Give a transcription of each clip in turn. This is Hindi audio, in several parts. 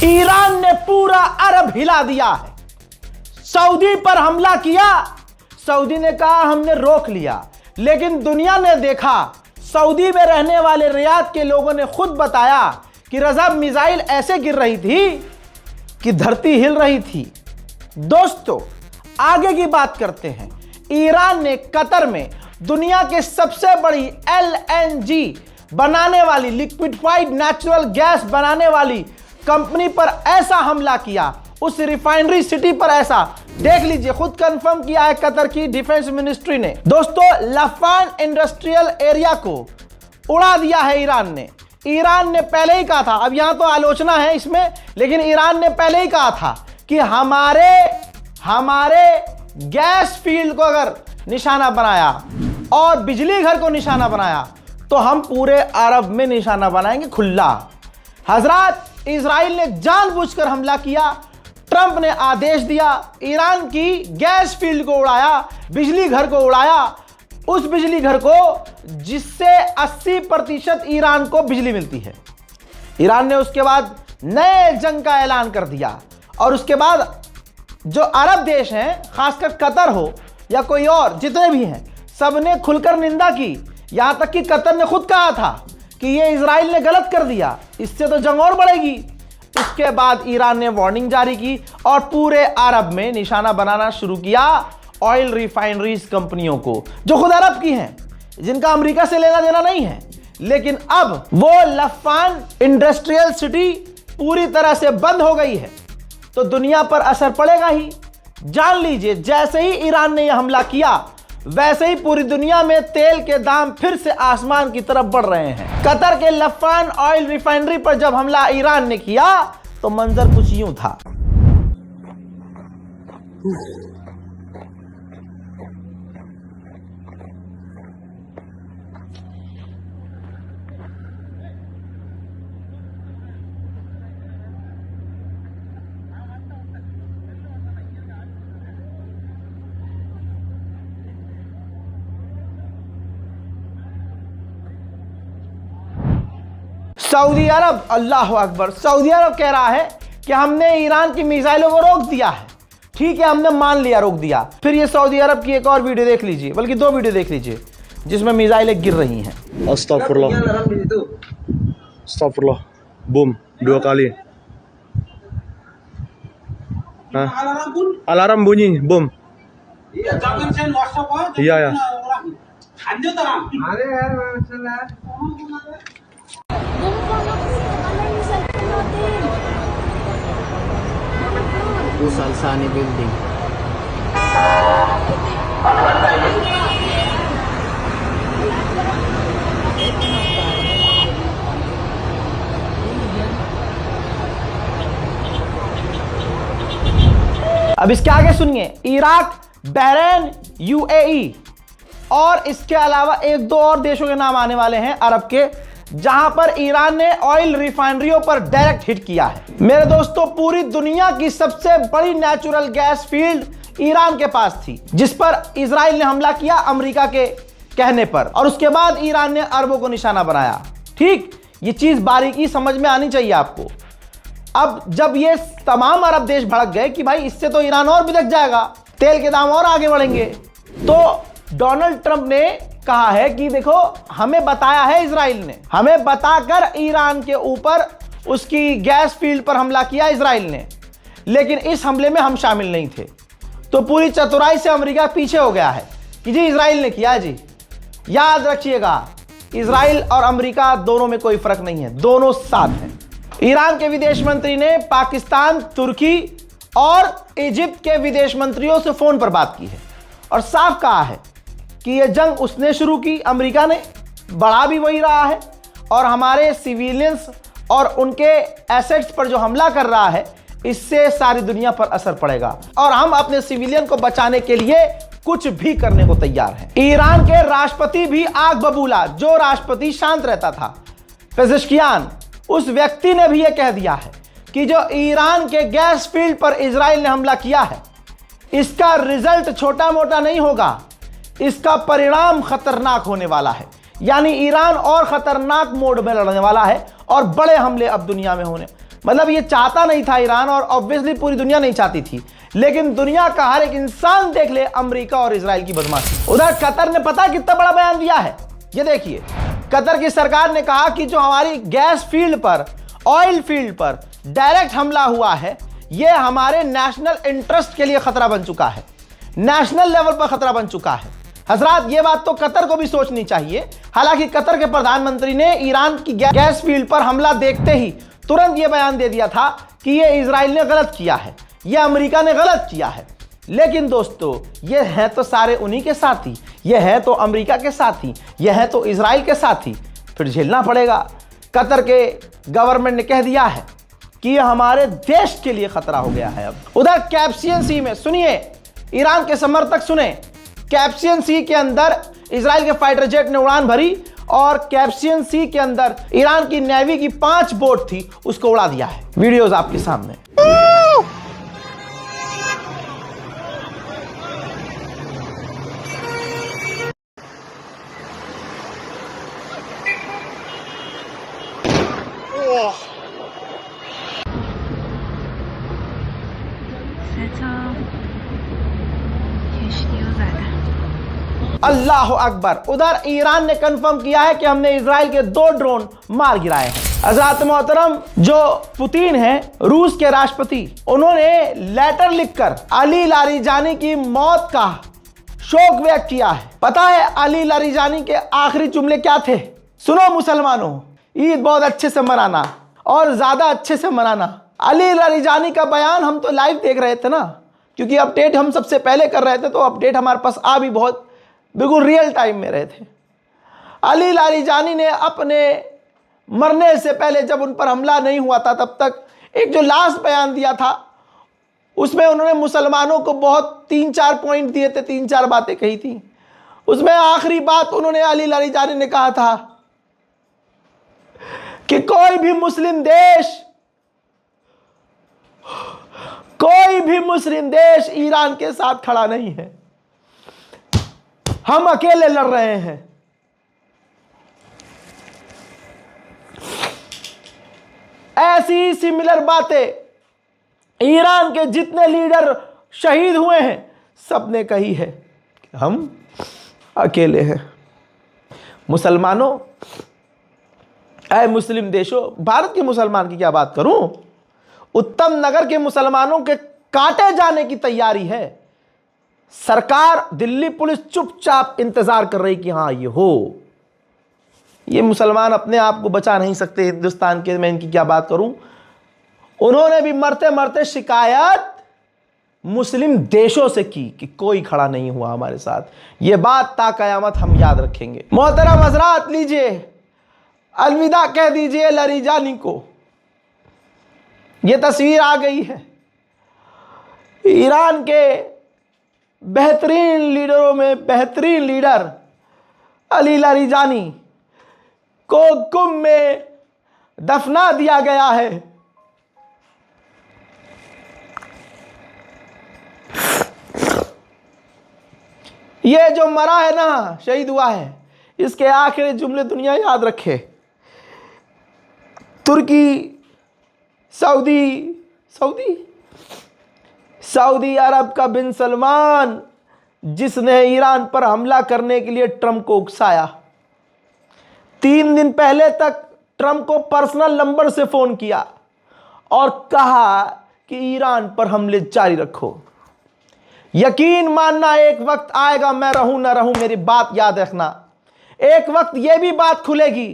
ईरान ने पूरा अरब हिला दिया है। सऊदी पर हमला किया, सऊदी ने कहा हमने रोक लिया, लेकिन दुनिया ने देखा, सऊदी में रहने वाले रियाद के लोगों ने खुद बताया कि रज़ा मिसाइल ऐसे गिर रही थी कि धरती हिल रही थी। दोस्तों, आगे की बात करते हैं। ईरान ने कतर में दुनिया के सबसे बड़ी LNG बनाने वाली, लिक्विफाइड नेचुरल गैस बनाने वाली कंपनी पर ऐसा हमला किया, उस रिफाइनरी सिटी पर ऐसा। देख लीजिए, खुद कंफर्म किया है कतर की डिफेंस मिनिस्ट्री ने। दोस्तों, लफान इंडस्ट्रियल एरिया को उड़ा दिया है ईरान ने। ईरान ने पहले ही कहा था, अब यहां तो आलोचना है इसमें, लेकिन ईरान ने पहले ही कहा था कि हमारे गैस फील्ड को अगर निशाना बनाया और बिजली घर को निशाना बनाया तो हम पूरे अरब में निशाना बनाएंगे खुला। हजरात, इजराइल ने जानबूझकर हमला किया। ट्रंप ने आदेश दिया, ईरान की गैस फील्ड को उड़ाया, बिजली घर को उड़ाया, उस बिजली घर को जिससे 80% ईरान को बिजली मिलती है। ईरान ने उसके बाद नए जंग का ऐलान कर दिया और उसके बाद जो अरब देश हैं, खासकर कतर हो या कोई और, जितने भी हैं, सबने खुलकर निंदा की। यहां तक कि कतर ने खुद कहा था कि ये इजराइल ने गलत कर दिया, इससे तो जंग और बढ़ेगी। इसके बाद ईरान ने वार्निंग जारी की और पूरे अरब में निशाना बनाना शुरू किया ऑयल रिफाइनरीज कंपनियों को, जो खुद अरब की हैं, जिनका अमेरिका से लेना देना नहीं है। लेकिन अब वो लफान इंडस्ट्रियल सिटी पूरी तरह से बंद हो गई है, तो दुनिया पर असर पड़ेगा ही। जान लीजिए, जैसे ही ईरान ने यह हमला किया, वैसे ही पूरी दुनिया में तेल के दाम फिर से आसमान की तरफ बढ़ रहे हैं। कतर के लफान ऑयल रिफाइनरी पर जब हमला ईरान ने किया तो मंजर कुछ यूं था। सऊदी अरब, अल्लाह अकबर, सऊदी अरब कह रहा है कि हमने ईरान की मिसाइलों को रोक दिया है। ठीक है, हमने मान लिया, रोक दिया। फिर ये सऊदी अरब की एक और वीडियो देख लीजिए, बल्कि 2 वीडियो देख लीजिए, जिसमें मिसाइलें गिर रही हैं। Astagfirullah. Astagfirullah. Boom, 2 kali. Hah? Alarm bunyi, boom. Iya, jangan send WhatsApp aja. Iya, ya. Lanjut terang. Ada ya, masalah. Itu Salsani building. अब इसके आगे सुनिए, इराक, बहरीन, UAE और इसके अलावा 1-2 और देशों के नाम आने वाले हैं अरब के, जहां पर ईरान ने ऑयल रिफाइनरियों पर डायरेक्ट हिट किया है। मेरे दोस्तों, पूरी दुनिया की सबसे बड़ी नेचुरल गैस फील्ड ईरान के पास थी, जिस पर इजराइल ने हमला किया अमेरिका के कहने पर, और उसके बाद ईरान ने अरबों को निशाना बनाया। ठीक, ये चीज बारीकी समझ में आनी चाहिए आपको। अब जब ये तमाम अरब देश भड़क गए कि भाई इससे तो ईरान और बिदक जाएगा, तेल के दाम और आगे बढ़ेंगे, तो डोनाल्ड ट्रंप ने कहा है कि देखो, हमें बताया है इजराइल ने, हमें बताकर ईरान के ऊपर उसकी गैस फील्ड पर हमला किया इजराइल ने, लेकिन इस हमले में हम शामिल नहीं थे। तो पूरी चतुराई से अमेरिका पीछे हो गया है कि जी इजराइल ने किया। जी याद रखिएगा, इजराइल और अमेरिका दोनों में कोई फर्क नहीं है, दोनों साथ हैं। ईरान के विदेश मंत्री ने पाकिस्तान, तुर्की और इजिप्ट के विदेश मंत्रियों से फोन पर बात की है और साफ कहा है कि यह जंग उसने शुरू की, अमेरिका ने, बढ़ा भी वही रहा है, और हमारे सिविलियंस और उनके एसेट्स पर जो हमला कर रहा है, इससे सारी दुनिया पर असर पड़ेगा और हम अपने सिविलियन को बचाने के लिए कुछ भी करने को तैयार हैं। ईरान के राष्ट्रपति भी आग बबूला, जो राष्ट्रपति शांत रहता था, पेजेश्कियान, उस व्यक्ति ने भी यह कह दिया है कि जो ईरान के गैस फील्ड पर इजराइल ने हमला किया है, इसका रिजल्ट छोटा मोटा नहीं होगा, इसका परिणाम खतरनाक होने वाला है। यानी ईरान और खतरनाक मोड में लड़ने वाला है और बड़े हमले अब दुनिया में होने मतलब ये चाहता नहीं था ईरान, और ऑब्वियसली पूरी दुनिया नहीं चाहती थी, लेकिन दुनिया का हर एक इंसान देख ले अमेरिका और इजराइल की बदमाशी। उधर कतर ने पता कितना बड़ा बयान दिया है, ये देखिए। कतर की सरकार ने कहा कि जो हमारी गैस फील्ड पर, ऑयल फील्ड पर डायरेक्ट हमला हुआ है, ये हमारे नेशनल इंटरेस्ट के लिए खतरा बन चुका है, नेशनल लेवल पर खतरा बन चुका है। हजरात, ये बात तो कतर को भी सोचनी चाहिए। हालांकि कतर के प्रधानमंत्री ने ईरान की गैस फील्ड पर हमला देखते ही तुरंत ये बयान दे दिया था कि ये इजराइल ने गलत किया है, ये अमेरिका ने गलत किया है। लेकिन दोस्तों, ये है तो सारे उन्हीं के साथी, ये है तो अमेरिका के साथी, ये है तो इजराइल के साथी, फिर झेलना पड़ेगा। कतर के गवर्नमेंट ने कह दिया है कि ये हमारे देश के लिए खतरा हो गया है। अब उधर कैस्पियन सी में सुनिए, ईरान के समर्थक सुने, कैस्पियन सी के अंदर इजराइल के फाइटर जेट ने उड़ान भरी और कैस्पियन सी के अंदर ईरान की नेवी की 5 बोट थी, उसको उड़ा दिया है। वीडियोस आपके सामने। अल्लाह अकबर। उधर ईरान ने कंफर्म किया है कि हमने इजराइल के 2 ड्रोन मार गिराए हैं। हज़रात मोहतरम, जो पुतिन हैं, रूस के राष्ट्रपति, उन्होंने लेटर लिखकर अली लारीजानी की मौत का शोक व्यक्त किया है। पता है अली लारीजानी के आखिरी जुमले क्या थे? सुनो मुसलमानों, ईद बहुत अच्छे से मनाना और ज्यादा अच्छे से मनाना। अली लारीजानी का बयान हम तो लाइव देख रहे थे ना, क्योंकि अपडेट हम सबसे पहले कर रहे थे, तो अपडेट हमारे पास आ भी बहुत बिल्कुल रियल टाइम में रहे थे। अली लारीजानी ने अपने मरने से पहले, जब उन पर हमला नहीं हुआ था तब तक, एक जो लास्ट बयान दिया था, उसमें उन्होंने मुसलमानों को बहुत 3-4 पॉइंट दिए थे, 3-4 बातें कही थी। उसमें आखिरी बात उन्होंने अली लारीजानी ने कहा था कि कोई भी मुस्लिम देश ईरान के साथ खड़ा नहीं है, हम अकेले लड़ रहे हैं। ऐसी सिमिलर बातें ईरान के जितने लीडर शहीद हुए हैं सबने कही है कि हम अकेले हैं। मुसलमानों, ऐ मुस्लिम देशों, भारत के मुसलमान की क्या बात करूं, उत्तम नगर के मुसलमानों के काटे जाने की तैयारी है। सरकार, दिल्ली पुलिस चुपचाप इंतजार कर रही कि हां ये हो। ये मुसलमान अपने आप को बचा नहीं सकते हिंदुस्तान के, मैं इनकी क्या बात करूं। उन्होंने भी मरते मरते शिकायत मुस्लिम देशों से की कि कोई खड़ा नहीं हुआ हमारे साथ। ये बात ता कयामत हम याद रखेंगे। मोहतरम हजरात, लीजिए अलविदा कह दीजिए लारीजानी को। ये तस्वीर आ गई है ईरान के बेहतरीन लीडरों में बेहतरीन लीडर अली लारीजानी को कुम में दफना दिया गया है। ये जो मरा है ना, शहीद हुआ है, इसके आखिरी जुमले दुनिया याद रखे। तुर्की, सऊदी अरब का बिन सलमान, जिसने ईरान पर हमला करने के लिए ट्रंप को उकसाया। 3 दिन पहले तक ट्रंप को पर्सनल नंबर से फोन किया और कहा कि ईरान पर हमले जारी रखो। यकीन मानना, एक वक्त आएगा, मैं रहूं ना रहूं, मेरी बात याद रखना, एक वक्त यह भी बात खुलेगी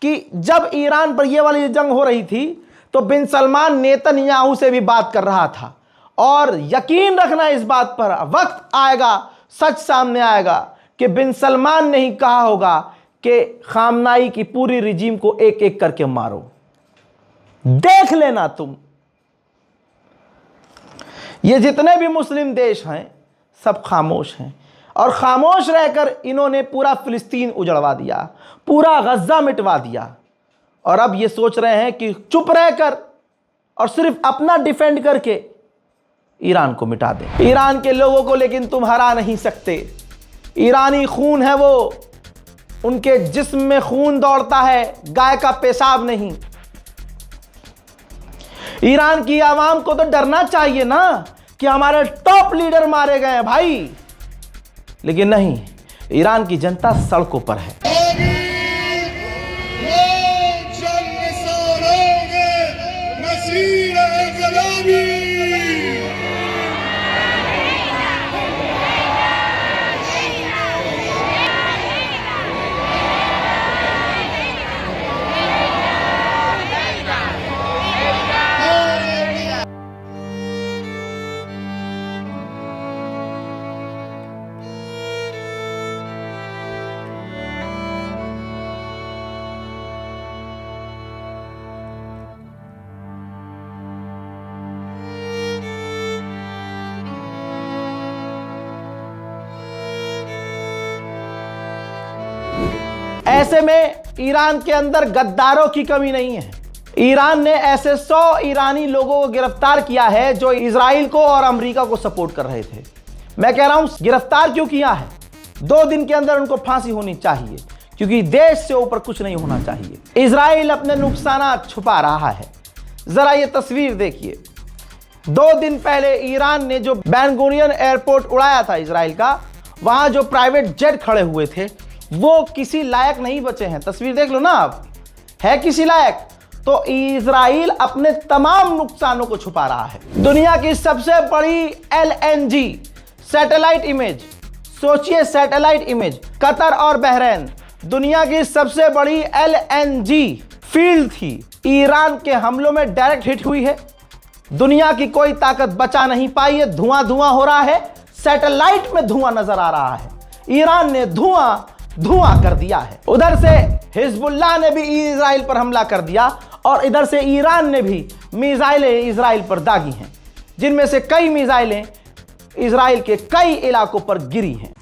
कि जब ईरान पर यह वाली जंग हो रही थी तो बिन सलमान नेतन्याहू से भी बात कर रहा था। और यकीन रखना इस बात पर, वक्त आएगा, सच सामने आएगा कि बिन सलमान ने ही कहा होगा कि खामनाई की पूरी रिजीम को एक एक करके मारो। देख लेना तुम। ये जितने भी मुस्लिम देश हैं सब खामोश हैं, और खामोश रहकर इन्होंने पूरा फिलिस्तीन उजड़वा दिया, पूरा गज्जा मिटवा दिया। और अब ये सोच रहे हैं कि चुप रहकर और सिर्फ अपना डिफेंड करके ईरान को मिटा दें। ईरान के लोगों को लेकिन तुम हरा नहीं सकते। ईरानी खून है वो, उनके जिस्म में खून दौड़ता है, गाय का पेशाब नहीं। ईरान की आवाम को तो डरना चाहिए ना कि हमारे टॉप लीडर मारे गए हैं भाई, लेकिन नहीं, ईरान की जनता सड़कों पर है। ऐसे में ईरान के अंदर गद्दारों की कमी नहीं है। ईरान ने ऐसे 100 ईरानी लोगों को गिरफ्तार किया है जो इजराइल को और अमेरिका को सपोर्ट कर रहे थे। मैं कह रहा हूं गिरफ्तार क्यों किया है, 2 दिन के अंदर उनको फांसी होनी चाहिए, क्योंकि देश से ऊपर कुछ नहीं होना चाहिए। इजराइल अपने नुकसान छुपा रहा है। जरा ये तस्वीर देखिए, 2 दिन पहले ईरान ने जो बेन गुरियन एयरपोर्ट उड़ाया था इजराइल का, वहां जो प्राइवेट जेट खड़े हुए थे वो किसी लायक नहीं बचे हैं। तस्वीर देख लो ना आप, है किसी लायक? तो इजराइल अपने तमाम नुकसानों को छुपा रहा है। दुनिया की सबसे बड़ी LNG सैटेलाइट इमेज, सोचिए सैटेलाइट इमेज, कतर और बहरीन दुनिया की सबसे बड़ी LNG फील्ड थी, ईरान के हमलों में डायरेक्ट हिट हुई है। दुनिया की कोई ताकत बचा नहीं पाई है, धुआं धुआं हो रहा है, सैटेलाइट में धुआं नजर आ रहा है। ईरान ने धुआं कर दिया है। उधर से हिजबुल्लाह ने भी इजराइल पर हमला कर दिया और इधर से ईरान ने भी मिसाइलें इजराइल पर दागी हैं, जिनमें से कई मिसाइलें इजराइल के कई इलाकों पर गिरी हैं।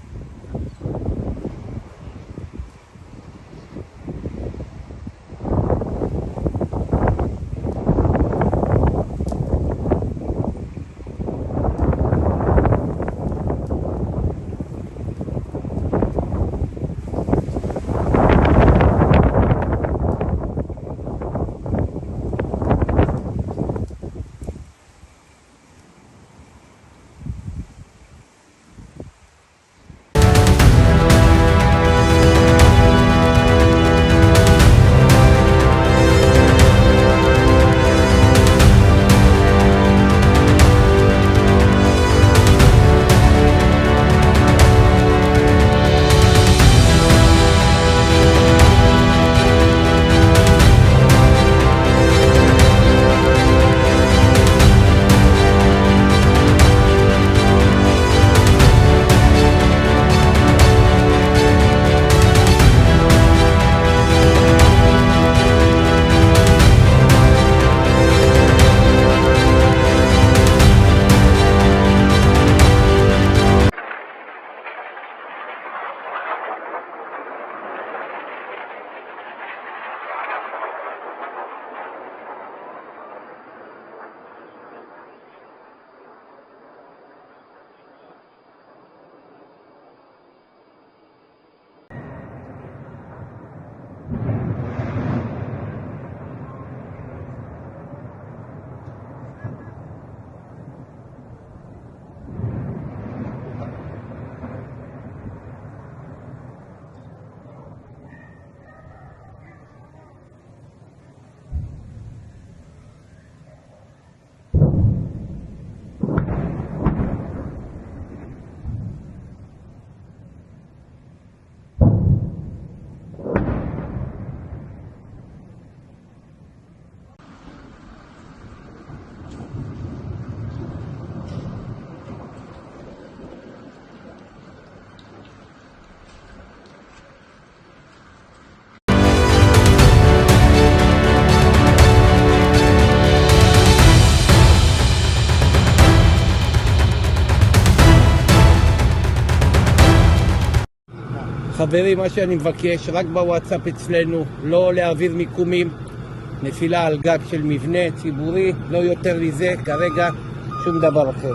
חברים, מה שאני מבקש, רק בוואטסאפ אצלנו, לא להעביר מיקומים, נפילה על גג של מבנה ציבורי, לא יותר מזה, כרגע שום דבר אחר.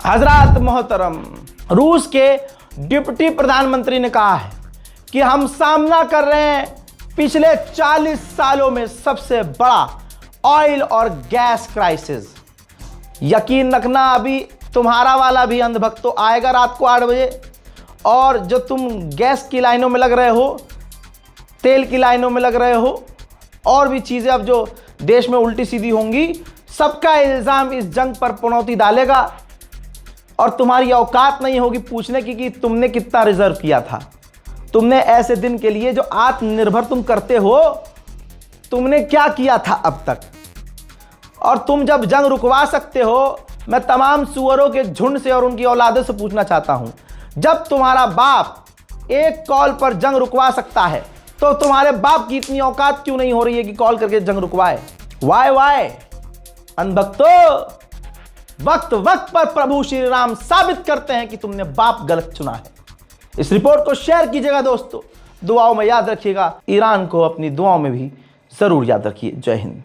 हजरात मोहतरम, रूस के डिप्टी प्रधानमंत्री ने कहा है कि हम सामना कर रहे हैं पिछले 40 सालों में सबसे बड़ा ऑयल और गैस क्राइसिस। यकीन रखना, अभी तुम्हारा वाला भी अंधभक्त तो आएगा रात को 8 बजे, और जो तुम गैस की लाइनों में लग रहे हो, तेल की लाइनों में लग रहे हो, और भी चीज़ें अब जो देश में उल्टी सीधी होंगी, सबका इल्ज़ाम इस जंग पर पनौती डालेगा और तुम्हारी औकात नहीं होगी पूछने की कि तुमने कितना रिजर्व किया था। तुमने ऐसे दिन के लिए जो आत्मनिर्भर तुम करते हो, तुमने क्या किया था अब तक? और तुम जब जंग रुकवा सकते हो, मैं तमाम सुअरों के झुंड से और उनकी औलादों से पूछना चाहता हूं, जब तुम्हारा बाप एक कॉल पर जंग रुकवा सकता है, तो तुम्हारे बाप की इतनी औकात क्यों नहीं हो रही है कि कॉल करके जंग रुकवाए? वाई अनभक्तो, वक्त वक्त पर प्रभु श्री राम साबित करते हैं कि तुमने बाप गलत चुना है। इस रिपोर्ट को शेयर कीजिएगा दोस्तों, दुआओं में याद रखिएगा। ईरान को अपनी दुआओं में भी जरूर याद रखिए। जय हिंद।